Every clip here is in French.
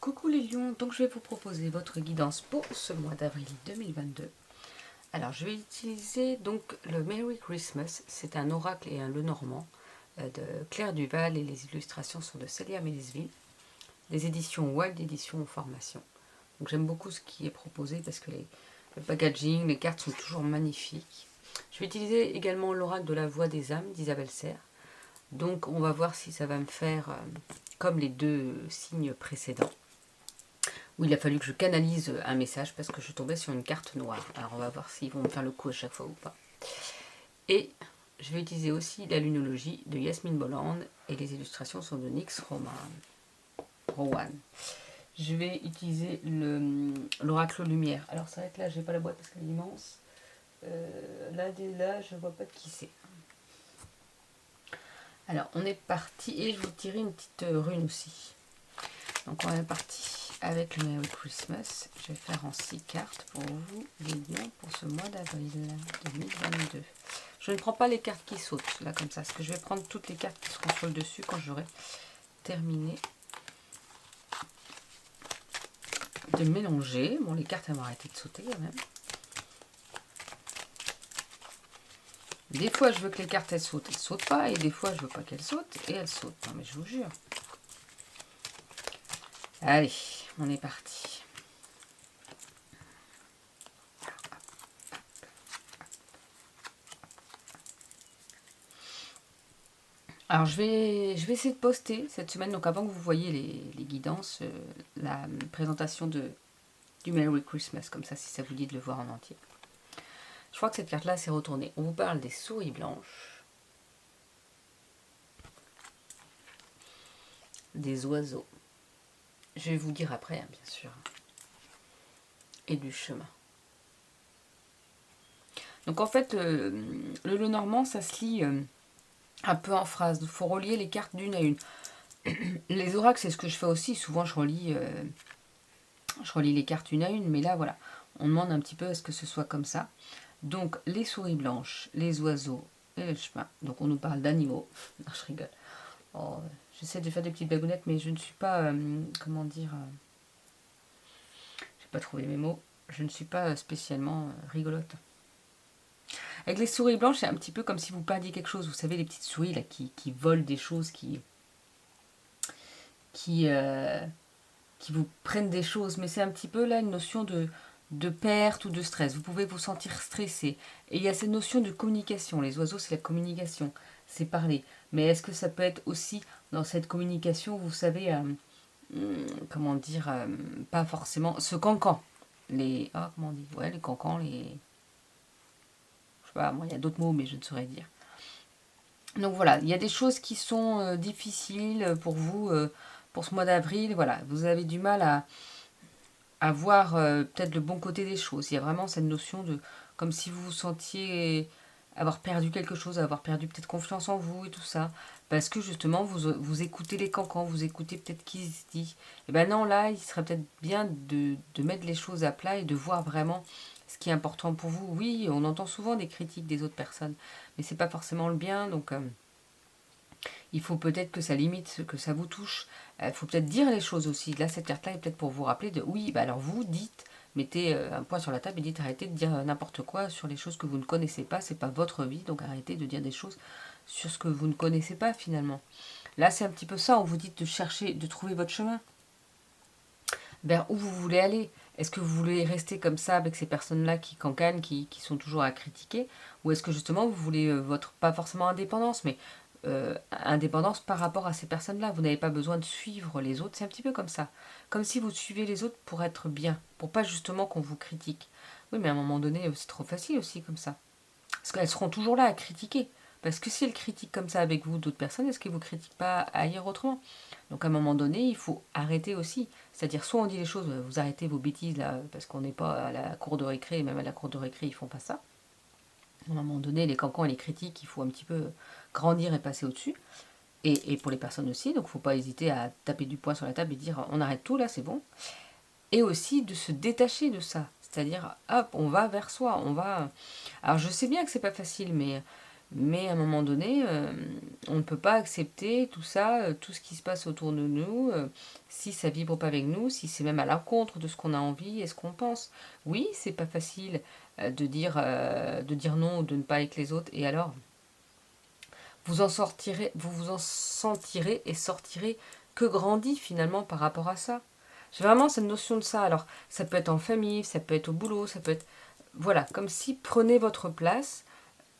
Coucou les lions, donc je vais vous proposer votre guidance pour ce mois d'avril 2022. Alors je vais utiliser donc le Merry Christmas, c'est un oracle et un Lenormand de Claire Duval et les illustrations sont de Célia Mélisville, des éditions Wild Éditions en formation. Donc j'aime beaucoup ce qui est proposé parce que le packaging, les cartes sont toujours magnifiques. Je vais utiliser également l'oracle de la voix des âmes d'Isabelle Serre. Donc on va voir si ça va me faire comme les deux signes précédents, où il a fallu que je canalise un message parce que je tombais sur une carte noire. Alors on va voir s'ils vont me faire le coup à chaque fois ou pas. Et je vais utiliser aussi la lunologie de Yasmine Bolland et les illustrations sont de Nyx Rowan. Je vais utiliser l'oracle lumière. Alors c'est vrai que là j'ai pas la boîte parce qu'elle est immense. Là je vois pas de qui c'est. Alors on est parti et je vais tirer une petite rune aussi. Donc on est parti avec le Merry Christmas. Je vais faire en 6 cartes pour vous, les lions, pour ce mois d'avril 2022. Je ne prends pas les cartes qui sautent, là comme ça, parce que je vais prendre toutes les cartes qui seront sur le dessus quand j'aurai terminé de mélanger. Bon, les cartes elles vont arrêter de sauter quand même. Des fois je veux que les cartes elles sautent pas, et des fois je veux pas qu'elles sautent, et elles sautent. Non mais je vous jure. Allez, on est parti. Alors je vais essayer de poster cette semaine, donc avant que vous voyez les guidances, la présentation du Merry Christmas, comme ça si ça vous dit de le voir en entier. Je crois que cette carte-là s'est retournée. On vous parle des souris blanches, des oiseaux. Je vais vous dire après, hein, bien sûr. Et du chemin. Donc en fait, le Lenormand, ça se lit un peu en phrase. Il faut relier les cartes d'une à une. Les oracles, c'est ce que je fais aussi. Souvent, je relis les cartes une à une. Mais là, voilà, on demande un petit peu à ce que ce soit comme ça. Donc, les souris blanches, les oiseaux et le chemin. Donc, on nous parle d'animaux. Non, je rigole. Oh, j'essaie de faire des petites bagounettes, mais je ne suis pas, comment dire, j'ai pas trouvé mes mots. Je ne suis pas spécialement rigolote. Avec les souris blanches, c'est un petit peu comme si vous perdiez quelque chose. Vous savez, les petites souris là qui volent des choses, qui, qui vous prennent des choses. Mais c'est un petit peu là une notion de perte ou de stress. Vous pouvez vous sentir stressé. Et il y a cette notion de communication. Les oiseaux, c'est la communication, c'est parler. Mais est-ce que ça peut être aussi dans cette communication, vous savez, comment dire, pas forcément, ce cancan. Comment on dit, ouais, les cancans, je sais pas, moi, il y a d'autres mots, mais je ne saurais dire. Donc voilà, il y a des choses qui sont difficiles pour vous pour ce mois d'avril. Voilà, vous avez du mal à voir peut-être le bon côté des choses. Il y a vraiment cette notion de comme si vous vous sentiez avoir perdu quelque chose, avoir perdu peut-être confiance en vous et tout ça. Parce que justement, vous écoutez les cancans, vous écoutez peut-être qui se dit. Et ben non, là, il serait peut-être bien de mettre les choses à plat et de voir vraiment ce qui est important pour vous. Oui, on entend souvent des critiques des autres personnes, mais c'est pas forcément le bien, donc il faut peut-être que ça limite, que ça vous touche. Il faut peut-être dire les choses aussi. Là, cette carte-là est peut-être pour vous rappeler de oui, bah alors vous dites, mettez un point sur la table et dites arrêtez de dire n'importe quoi sur les choses que vous ne connaissez pas, c'est pas votre vie, donc arrêtez de dire des choses sur ce que vous ne connaissez pas finalement. Là, c'est un petit peu ça, on vous dit de chercher, de trouver votre chemin. Vers où vous voulez aller. Est-ce que vous voulez rester comme ça avec ces personnes-là qui cancanent, qui sont toujours à critiquer, ou est-ce que justement vous voulez votre, pas forcément indépendance, mais indépendance par rapport à ces personnes-là. Vous n'avez pas besoin de suivre les autres. C'est un petit peu comme ça. Comme si vous suivez les autres pour être bien. Pour pas justement qu'on vous critique. Oui, mais à un moment donné, c'est trop facile aussi comme ça. Parce qu'elles seront toujours là à critiquer. Parce que si elles critiquent comme ça avec vous d'autres personnes, est-ce qu'elles ne vous critiquent pas ailleurs autrement? Donc à un moment donné, il faut arrêter aussi. C'est-à-dire, soit on dit les choses, vous arrêtez vos bêtises là, parce qu'on n'est pas à la cour de récré, et même à la cour de récré, ils font pas ça. À un moment donné, les cancans et les critiques, il faut un petit peu grandir et passer au-dessus. Et pour les personnes aussi, donc il ne faut pas hésiter à taper du poing sur la table et dire on arrête tout là, c'est bon. Et aussi de se détacher de ça. C'est-à-dire, hop, on va vers soi, on va... Alors je sais bien que c'est pas facile, mais Mais à un moment donné, on ne peut pas accepter tout ça, tout ce qui se passe autour de nous, si ça vibre pas avec nous, si c'est même à l'encontre de ce qu'on a envie et ce qu'on pense. Oui, c'est pas facile de dire non ou de ne pas avec les autres. Et alors, vous vous en sentirez et sortirez que grandi finalement par rapport à ça. J'ai vraiment cette notion de ça. Alors, ça peut être en famille, ça peut être au boulot, ça peut être... Voilà, comme si prenez votre place,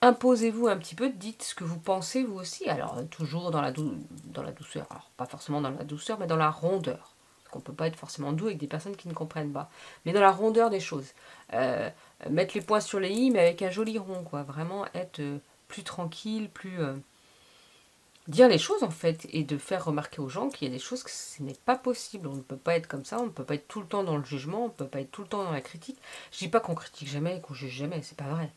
imposez-vous un petit peu, dites ce que vous pensez vous aussi. Alors, toujours dans la douceur. Alors, pas forcément dans la douceur, mais dans la rondeur. Parce qu'on ne peut pas être forcément doux avec des personnes qui ne comprennent pas. Mais dans la rondeur des choses. Mettre les points sur les i, mais avec un joli rond, quoi. Vraiment être plus tranquille, plus... dire les choses en fait et de faire remarquer aux gens qu'il y a des choses que ce n'est pas possible. On ne peut pas être comme ça, on ne peut pas être tout le temps dans le jugement, on ne peut pas être tout le temps dans la critique. Je dis pas qu'on critique jamais et qu'on juge jamais, c'est pas vrai.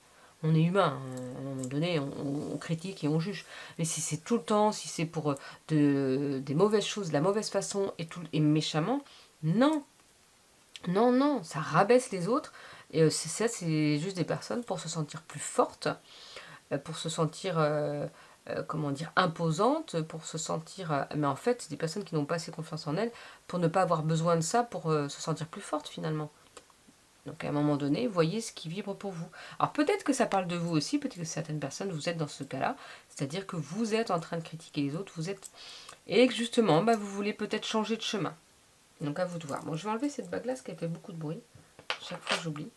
On est humain, à un moment donné, on critique et on juge. Mais si c'est tout le temps, si c'est pour des mauvaises choses, de la mauvaise façon et méchamment, non, non, non, ça rabaisse les autres. Et c'est juste des personnes pour se sentir plus fortes, pour se sentir comment dire, imposante, pour se sentir... mais en fait, c'est des personnes qui n'ont pas assez confiance en elles pour ne pas avoir besoin de ça pour se sentir plus forte finalement. Donc à un moment donné, voyez ce qui vibre pour vous. Alors peut-être que ça parle de vous aussi, peut-être que certaines personnes, vous êtes dans ce cas-là, c'est-à-dire que vous êtes en train de critiquer les autres, vous êtes... Et que justement, vous voulez peut-être changer de chemin. Donc à vous de voir. Bon, je vais enlever cette bague-là, parce qu'elle fait beaucoup de bruit. Chaque fois, j'oublie.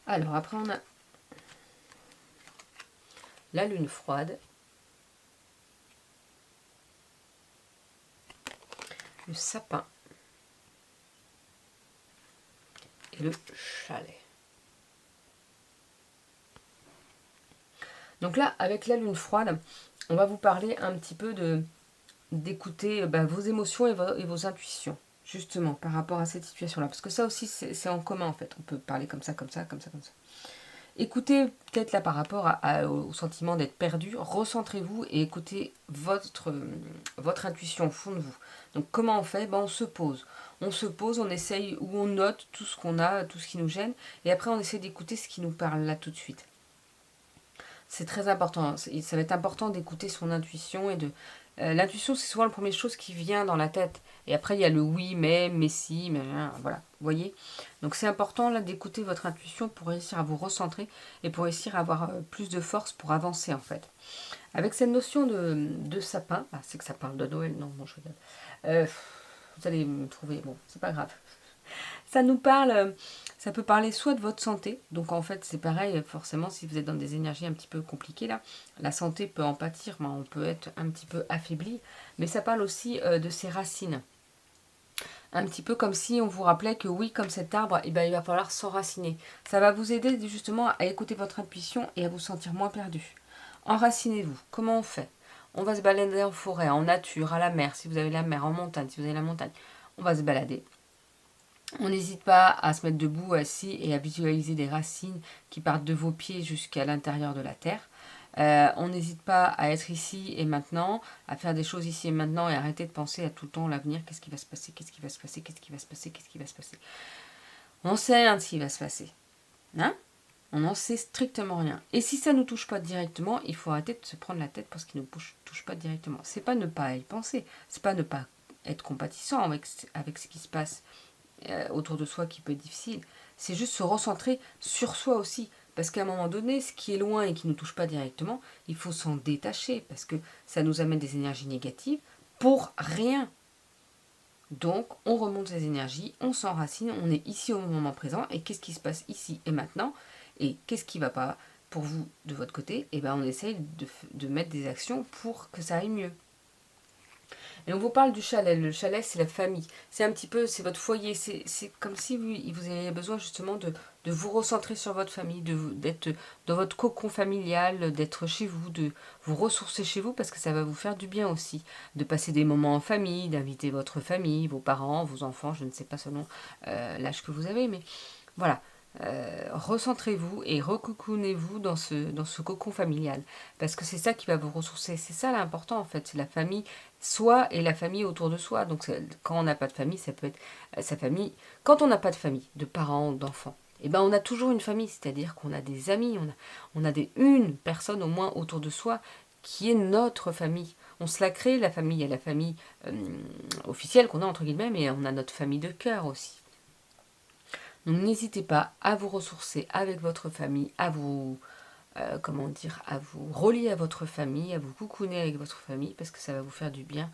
Alors après, on a la lune froide, le sapin et le chalet. Donc là, avec la lune froide, on va vous parler un petit peu d'écouter vos émotions et vos intuitions, justement, par rapport à cette situation-là. Parce que ça aussi, c'est en commun, en fait. On peut parler comme ça, comme ça, comme ça, comme ça. Écoutez peut-être là par rapport au sentiment d'être perdu, recentrez-vous et écoutez votre intuition au fond de vous. Donc comment on fait? On se pose. On se pose, on essaye ou on note tout ce qu'on a, tout ce qui nous gêne, et après on essaie d'écouter ce qui nous parle là tout de suite. C'est très important. Ça va être important d'écouter son intuition et de. L'intuition, c'est souvent la première chose qui vient dans la tête. Et après, il y a le oui, mais si, mais voilà. Vous voyez? Donc, c'est important là d'écouter votre intuition pour réussir à vous recentrer et pour réussir à avoir plus de force pour avancer en fait. Avec cette notion de sapin, c'est que ça parle de Noël, non, je rigole. Vous allez me trouver, bon, c'est pas grave. Ça nous parle, ça peut parler soit de votre santé, donc en fait c'est pareil, forcément si vous êtes dans des énergies un petit peu compliquées là, la santé peut en pâtir, on peut être un petit peu affaibli, mais ça parle aussi de ses racines. Un petit peu comme si on vous rappelait que oui, comme cet arbre, il va falloir s'enraciner. Ça va vous aider justement à écouter votre intuition et à vous sentir moins perdu. Enracinez-vous. Comment on fait? On va se balader en forêt, en nature, à la mer, si vous avez la mer, en montagne, si vous avez la montagne. On va se balader. On n'hésite pas à se mettre debout, assis et à visualiser des racines qui partent de vos pieds jusqu'à l'intérieur de la terre. On n'hésite pas à être ici et maintenant, à faire des choses ici et maintenant et arrêter de penser à tout le temps l'avenir, qu'est-ce qui va se passer, qu'est-ce qui va se passer, qu'est-ce qui va se passer, qu'est-ce qui va se passer. On sait rien de ce qui va se passer. Hein? On n'en sait strictement rien. Et si ça ne nous touche pas directement, il faut arrêter de se prendre la tête pour ce qui ne nous touche pas directement. C'est pas ne pas y penser, c'est pas ne pas être compatissant avec ce qui se passe autour de soi qui peut être difficile. C'est juste se recentrer sur soi aussi. Parce qu'à un moment donné, ce qui est loin et qui ne nous touche pas directement, il faut s'en détacher. Parce que ça nous amène des énergies négatives pour rien. Donc, on remonte ces énergies, on s'enracine, on est ici au moment présent. Et qu'est-ce qui se passe ici et maintenant? Et qu'est-ce qui ne va pas pour vous de votre côté? Et on essaye de mettre des actions pour que ça aille mieux. Et on vous parle du chalet. Le chalet, c'est la famille. C'est un petit peu, c'est votre foyer. C'est comme si vous avez besoin justement de vous recentrer sur votre famille, d'être dans votre cocon familial, d'être chez vous, de vous ressourcer chez vous parce que ça va vous faire du bien aussi. De passer des moments en famille, d'inviter votre famille, vos parents, vos enfants, je ne sais pas selon l'âge que vous avez, mais voilà. Recentrez-vous et recoucounez-vous dans ce cocon familial. Parce que c'est ça qui va vous ressourcer. C'est ça l'important en fait. C'est la famille, soi et la famille autour de soi. Donc quand on n'a pas de famille, ça peut être sa famille. Quand on n'a pas de famille, de parents ou d'enfants, eh ben on a toujours une famille, c'est-à-dire qu'on a des amis, on a une personne au moins autour de soi qui est notre famille. On se la crée, la famille, il y a la famille officielle qu'on a entre guillemets, mais on a notre famille de cœur aussi. Donc n'hésitez pas à vous ressourcer avec votre famille, à vous, comment dire, à vous relier à votre famille, à vous coucouner avec votre famille, parce que ça va vous faire du bien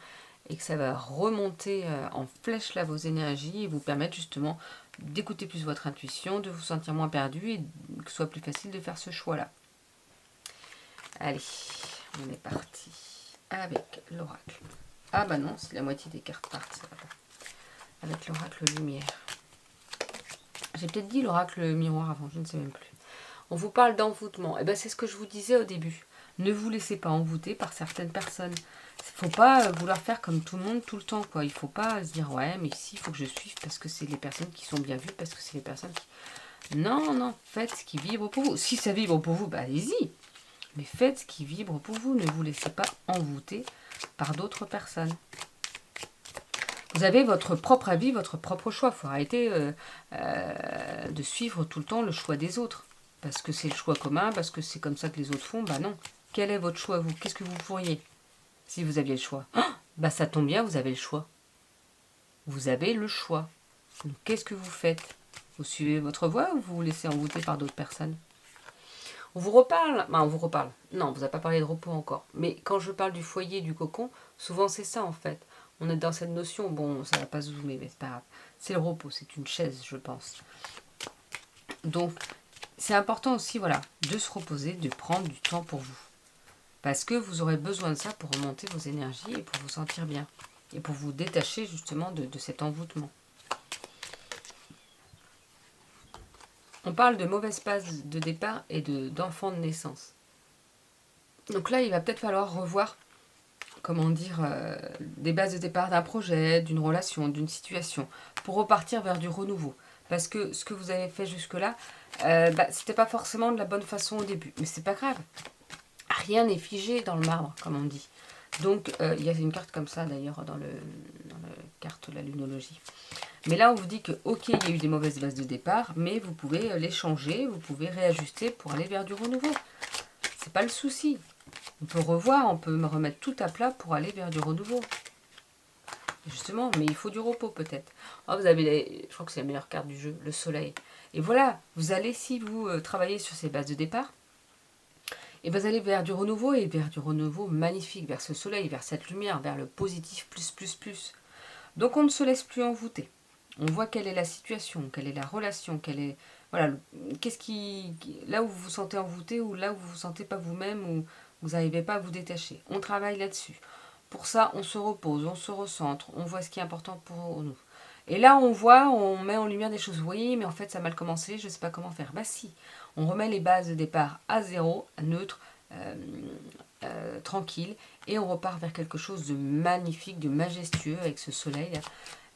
et que ça va remonter en flèche là vos énergies et vous permettre justement d'écouter plus votre intuition, de vous sentir moins perdu et que ce soit plus facile de faire ce choix-là. Allez, on est parti avec l'oracle. Ah bah non, c'est la moitié des cartes partent, ça va pas. Avec l'oracle lumière. J'ai peut-être dit l'oracle miroir avant, je ne sais même plus. On vous parle d'envoûtement. Et ben c'est ce que je vous disais au début. Ne vous laissez pas envoûter par certaines personnes. Il ne faut pas vouloir faire comme tout le monde tout le temps, quoi. Il ne faut pas se dire ouais mais si, il faut que je suive parce que c'est les personnes qui sont bien vues, parce que c'est les personnes qui... Non, non, faites ce qui vibre pour vous. Si ça vibre pour vous, bah allez-y. Mais faites ce qui vibre pour vous. Ne vous laissez pas envoûter par d'autres personnes. Vous avez votre propre avis, votre propre choix. Il faut arrêter de suivre tout le temps le choix des autres. Parce que c'est le choix commun, parce que c'est comme ça que les autres font. Bah non. Quel est votre choix, vous? Qu'est-ce que vous feriez si vous aviez le choix? Bah ça tombe bien, vous avez le choix. Vous avez le choix. Donc qu'est-ce que vous faites? Vous suivez votre voie ou vous vous laissez envoûter par d'autres personnes? On vous reparle. On vous reparle. Non, on vous a pas parlé de repos encore. Mais quand je parle du foyer, du cocon, souvent c'est ça en fait. On est dans cette notion, bon, ça va pas se zoomer, mais c'est pas grave. C'est le repos, c'est une chaise, je pense. Donc, c'est important aussi, voilà, de se reposer, de prendre du temps pour vous. Parce que vous aurez besoin de ça pour remonter vos énergies et pour vous sentir bien. Et pour vous détacher justement de cet envoûtement. On parle de mauvaise passe de départ et d'enfant de naissance. Donc là, il va peut-être falloir revoir, comment dire, des bases de départ d'un projet, d'une relation, d'une situation, pour repartir vers du renouveau. Parce que ce que vous avez fait jusque-là, c'était pas forcément de la bonne façon au début. Mais c'est pas grave. Rien n'est figé dans le marbre, comme on dit. Donc, il y a une carte comme ça, d'ailleurs, dans la carte de la lunologie. Mais là, on vous dit que, ok, il y a eu des mauvaises bases de départ, mais vous pouvez les changer, vous pouvez réajuster pour aller vers du renouveau. C'est pas le souci. On peut revoir, on peut me remettre tout à plat pour aller vers du renouveau. Justement, mais il faut du repos peut-être. Oh, vous avez, je crois que c'est la meilleure carte du jeu, le soleil. Et voilà, vous allez, si vous travaillez sur ces bases de départ, et vous allez vers du renouveau et vers du renouveau magnifique, vers ce soleil, vers cette lumière, vers le positif plus, plus, plus. Donc on ne se laisse plus envoûter. On voit quelle est la situation, quelle est la relation, quelle est... Voilà, qu'est-ce qui... Là où vous vous sentez envoûté ou là où vous ne vous sentez pas vous-même ou vous n'arrivez pas à vous détacher. On travaille là-dessus. Pour ça, on se repose, on se recentre, on voit ce qui est important pour nous. Et là, on voit, on met en lumière des choses. Oui, mais en fait, ça a mal commencé, je ne sais pas comment faire. Bah si, on remet les bases de départ à zéro, neutre, tranquille, et on repart vers quelque chose de magnifique, de majestueux avec ce soleil, là,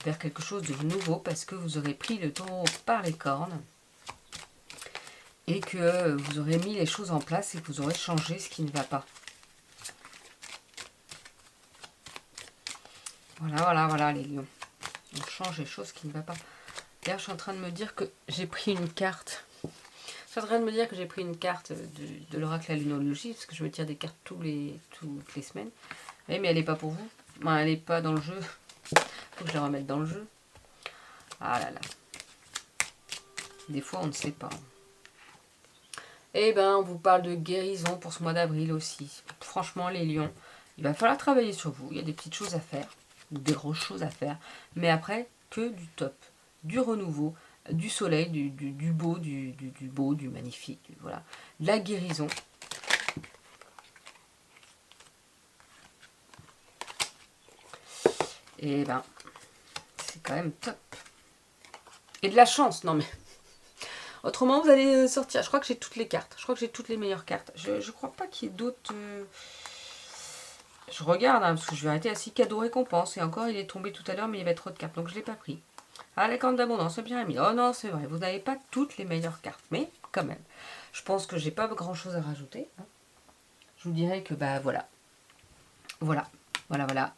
vers quelque chose de nouveau, parce que vous aurez pris le taureau par les cornes, et que vous aurez mis les choses en place, et que vous aurez changé ce qui ne va pas. Voilà, les lions. On change les choses qui ne va pas. D'ailleurs, je suis en train de me dire que j'ai pris une carte. Je suis en train de me dire que j'ai pris une carte de l'oracle à la lunologie, parce que je me tire des cartes toutes les semaines. Oui, mais elle n'est pas pour vous. Ben, elle n'est pas dans le jeu. Il faut que je la remette dans le jeu. Ah là là. Des fois, on ne sait pas. Eh ben, on vous parle de guérison pour ce mois d'avril aussi. Franchement, les lions, il va falloir travailler sur vous. Il y a des petites choses à faire, des grosses choses à faire. Mais après, que du top, du renouveau, du soleil, du beau, du beau, du magnifique. Voilà. De la guérison. Et ben, c'est quand même top. Et de la chance, non mais... Autrement, vous allez sortir. Je crois que j'ai toutes les cartes. Je crois que j'ai toutes les meilleures cartes. Je crois pas qu'il y ait d'autres... Je regarde, hein, parce que je vais arrêter à 6 cadeaux récompenses. Et encore, il est tombé tout à l'heure, mais il y avait trop de cartes. Donc, je ne l'ai pas pris. Ah, la carte d'abondance, c'est bien mis. Oh non, c'est vrai. Vous n'avez pas toutes les meilleures cartes. Mais, quand même. Je pense que j'ai pas grand-chose à rajouter. Hein. Je vous dirais que, bah, voilà. Voilà.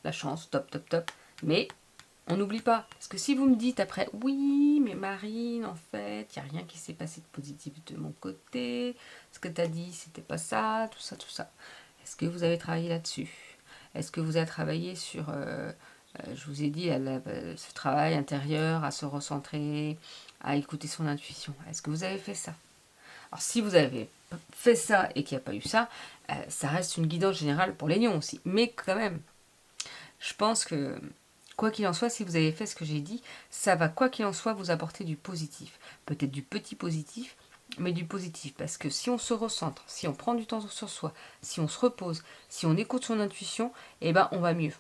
La chance. Top, top, top. Mais, On n'oublie pas. Parce que si vous me dites après, oui, mais Marine, en fait, il n'y a rien qui s'est passé de positif de mon côté. Ce que tu as dit, c'était pas ça, tout ça, tout ça. Est-ce que vous avez travaillé là-dessus? Est-ce que vous avez travaillé sur, je vous ai dit, ce travail intérieur, à se recentrer, à écouter son intuition? Est-ce que vous avez fait ça? Alors si vous avez fait ça et qu'il n'y a pas eu ça, ça reste une guidance générale pour les lions aussi. Mais quand même, je pense que quoi qu'il en soit, si vous avez fait ce que j'ai dit, ça va quoi qu'il en soit vous apporter du positif. Peut-être du petit positif, mais du positif. Parce que si on se recentre, si on prend du temps sur soi, si on se repose, si on écoute son intuition, eh ben on va mieux.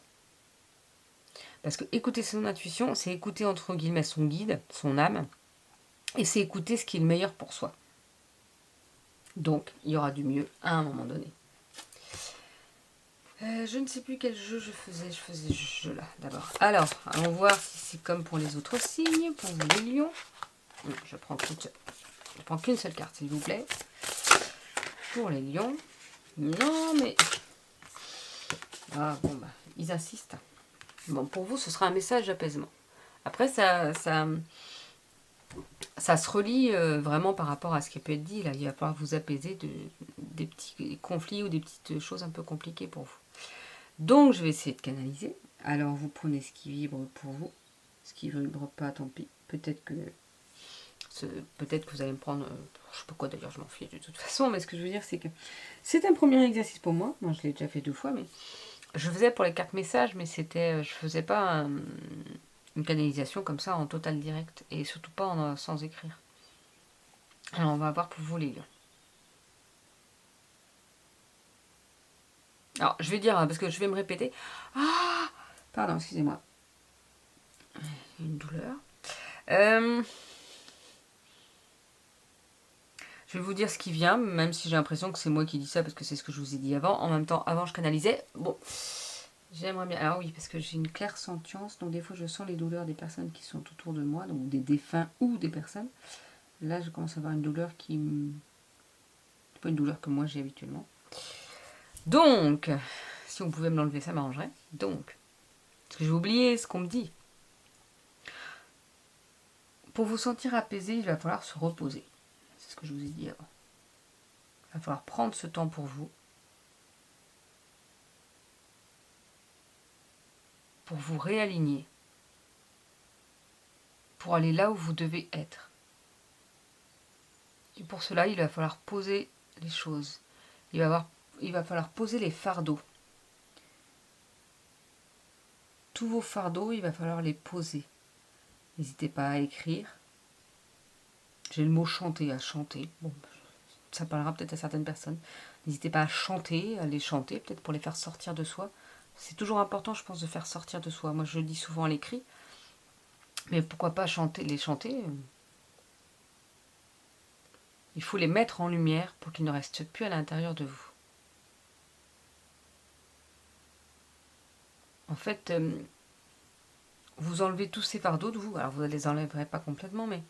Parce que écouter son intuition, c'est écouter entre guillemets son guide, son âme, et c'est écouter ce qui est le meilleur pour soi. Donc, il y aura du mieux à un moment donné. Je ne sais plus quel jeu je faisais. Je faisais ce jeu-là d'abord. Alors, allons voir si c'est comme pour les autres signes, pour vous les lions. Je prends qu'une seule carte, s'il vous plaît. Pour les lions. Non, mais... Ah, bon, bah, ils insistent. Bon, pour vous, ce sera un message d'apaisement. Après, ça se relie vraiment par rapport à ce qui peut être dit. Là, il va falloir vous apaiser des petits conflits ou des petites choses un peu compliquées pour vous. Donc, je vais essayer de canaliser. Alors, vous prenez ce qui vibre pour vous. Ce qui ne vibre pas, tant pis. Peut-être que vous allez me prendre... je sais pas quoi d'ailleurs, je m'en fiche de toute façon. Mais ce que je veux dire, c'est que c'est un premier exercice pour moi. Moi, je l'ai déjà fait 2 fois, mais... Je faisais pour les cartes messages, mais je faisais pas une canalisation comme ça en total direct. Et surtout pas sans écrire. Alors, on va voir pour vous les lions. Alors, je vais dire, parce que je vais me répéter. Ah, pardon, excusez-moi. Une douleur. Je vais vous dire ce qui vient, même si j'ai l'impression que c'est moi qui dis ça, parce que c'est ce que je vous ai dit avant. En même temps, avant, je canalisais. Bon, j'aimerais bien... Alors oui, parce que j'ai une claire sentience, donc des fois, je sens les douleurs des personnes qui sont autour de moi, donc des défunts ou des personnes. Là, je commence à avoir une douleur qui... C'est pas une douleur que moi j'ai habituellement. Donc, si on pouvait me l'enlever, ça m'arrangerait. Donc, parce que j'ai oublié ce qu'on me dit. Pour vous sentir apaisé, il va falloir se reposer. C'est ce que je vous ai dit avant. Il va falloir prendre ce temps pour vous réaligner, pour aller là où vous devez être. Et pour cela, il va falloir poser les choses. Il va falloir poser les fardeaux. Tous vos fardeaux, il va falloir les poser. N'hésitez pas à écrire. J'ai le mot chanter, à chanter. Bon, ça parlera peut-être à certaines personnes. N'hésitez pas à chanter, à les chanter, peut-être pour les faire sortir de soi. C'est toujours important, je pense, de faire sortir de soi. Moi, je le dis souvent à l'écrit. Mais pourquoi pas les chanter? Il faut les mettre en lumière pour qu'ils ne restent plus à l'intérieur de vous. En fait, vous enlevez tous ces fardeaux de vous. Alors, vous ne les enlèverez pas complètement, mais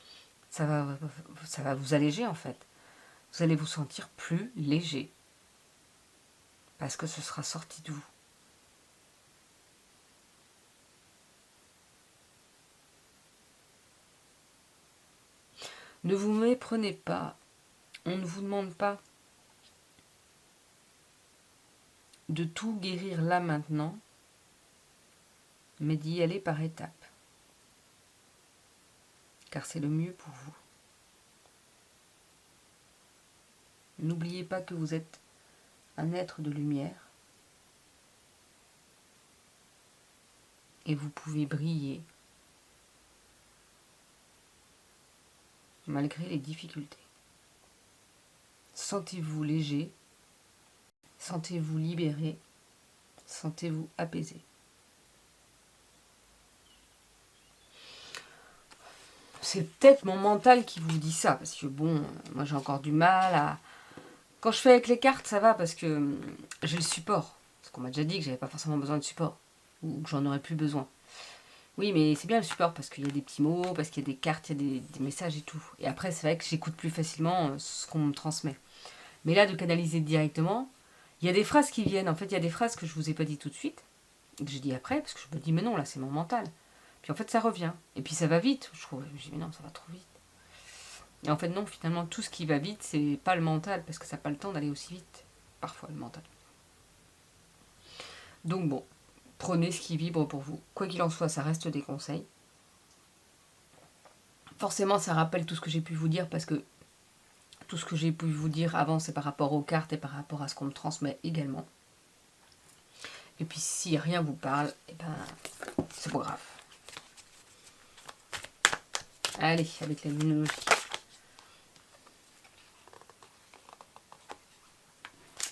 ça va vous alléger, en fait. Vous allez vous sentir plus léger. Parce que ce sera sorti de vous. Ne vous méprenez pas. On ne vous demande pas de tout guérir là maintenant, mais d'y aller par étapes. Car c'est le mieux pour vous. N'oubliez pas que vous êtes un être de lumière et vous pouvez briller malgré les difficultés. Sentez-vous léger, sentez-vous libéré, sentez-vous apaisé. C'est peut-être mon mental qui vous dit ça, parce que bon, moi j'ai encore du mal à... Quand je fais avec les cartes, ça va, parce que j'ai le support. Parce qu'on m'a déjà dit que j'avais pas forcément besoin de support, ou que j'en aurais plus besoin. Oui, mais c'est bien le support, parce qu'il y a des petits mots, parce qu'il y a des cartes, il y a des messages et tout. Et après, c'est vrai que j'écoute plus facilement ce qu'on me transmet. Mais là, de canaliser directement, il y a des phrases qui viennent. En fait, il y a des phrases que je vous ai pas dit tout de suite, que je dis après, parce que je me dis, mais non, là, c'est mon mental. Puis en fait, ça revient. Et puis ça va vite, je trouve. Je dis, mais non, ça va trop vite. Et en fait, non, finalement, tout ce qui va vite, c'est pas le mental, parce que ça n'a pas le temps d'aller aussi vite. Parfois, le mental. Donc bon, prenez ce qui vibre pour vous. Quoi qu'il en soit, ça reste des conseils. Forcément, ça rappelle tout ce que j'ai pu vous dire, parce que tout ce que j'ai pu vous dire avant, c'est par rapport aux cartes et par rapport à ce qu'on me transmet également. Et puis, si rien vous parle, eh ben, c'est pas grave. Allez, avec la lunologie.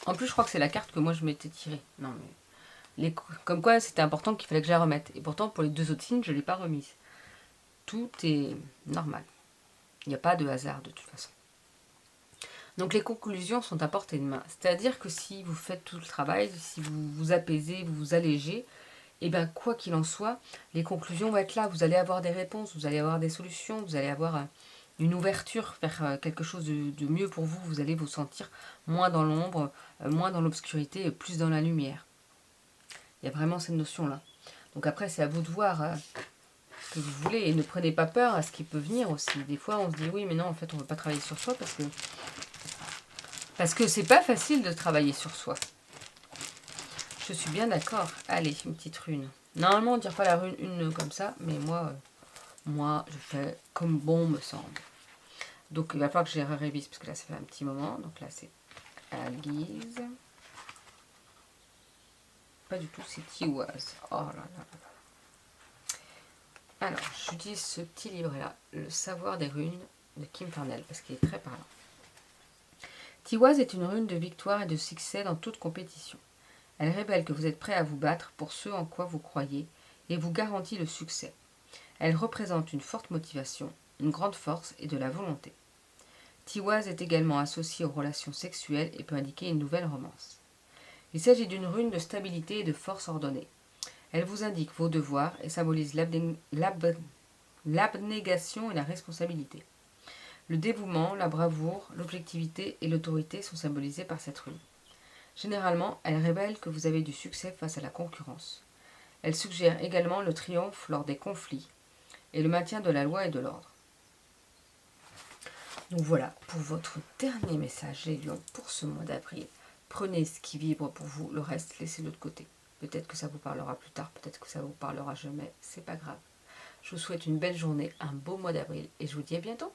En plus, je crois que c'est la carte que moi je m'étais tirée. Non, mais comme quoi, c'était important qu'il fallait que je la remette. Et pourtant, pour les 2 autres signes, je ne l'ai pas remise. Tout est normal. Il n'y a pas de hasard de toute façon. Donc les conclusions sont à portée de main. C'est-à-dire que si vous faites tout le travail, si vous vous apaisez, vous vous allégez, et bien quoi qu'il en soit, les conclusions vont être là. Vous allez avoir des réponses, vous allez avoir des solutions, vous allez avoir une ouverture vers quelque chose de mieux pour vous. Vous allez vous sentir moins dans l'ombre, moins dans l'obscurité et plus dans la lumière. Il y a vraiment cette notion-là. Donc après, c'est à vous de voir ce que vous voulez. Et ne prenez pas peur à ce qui peut venir aussi. Des fois, on se dit, oui, mais non, en fait, on ne veut pas travailler sur soi parce que c'est pas facile de travailler sur soi. Je suis bien d'accord. Allez, une petite rune. Normalement, on ne tire pas la rune une comme ça, mais moi, je fais comme bon me semble. Donc, il va falloir que je les révise, parce que là, ça fait un petit moment. Donc là, c'est Alguise. Pas du tout, c'est Tiwaz. Oh là là là. Alors, j'utilise ce petit livret-là, Le savoir des runes de Kim Farnell, parce qu'il est très parlant. Tiwaz est une rune de victoire et de succès dans toute compétition. Elle révèle que vous êtes prêt à vous battre pour ce en quoi vous croyez et vous garantit le succès. Elle représente une forte motivation, une grande force et de la volonté. Tiwaz est également associée aux relations sexuelles et peut indiquer une nouvelle romance. Il s'agit d'une rune de stabilité et de force ordonnée. Elle vous indique vos devoirs et symbolise l'abnégation et la responsabilité. Le dévouement, la bravoure, l'objectivité et l'autorité sont symbolisés par cette rune. Généralement, elle révèle que vous avez du succès face à la concurrence. Elle suggère également le triomphe lors des conflits et le maintien de la loi et de l'ordre. Donc voilà, pour votre dernier message, les lions, pour ce mois d'avril. Prenez ce qui vibre pour vous, le reste, laissez-le de côté. Peut-être que ça vous parlera plus tard, peut-être que ça vous parlera jamais, c'est pas grave. Je vous souhaite une belle journée, un beau mois d'avril et je vous dis à bientôt.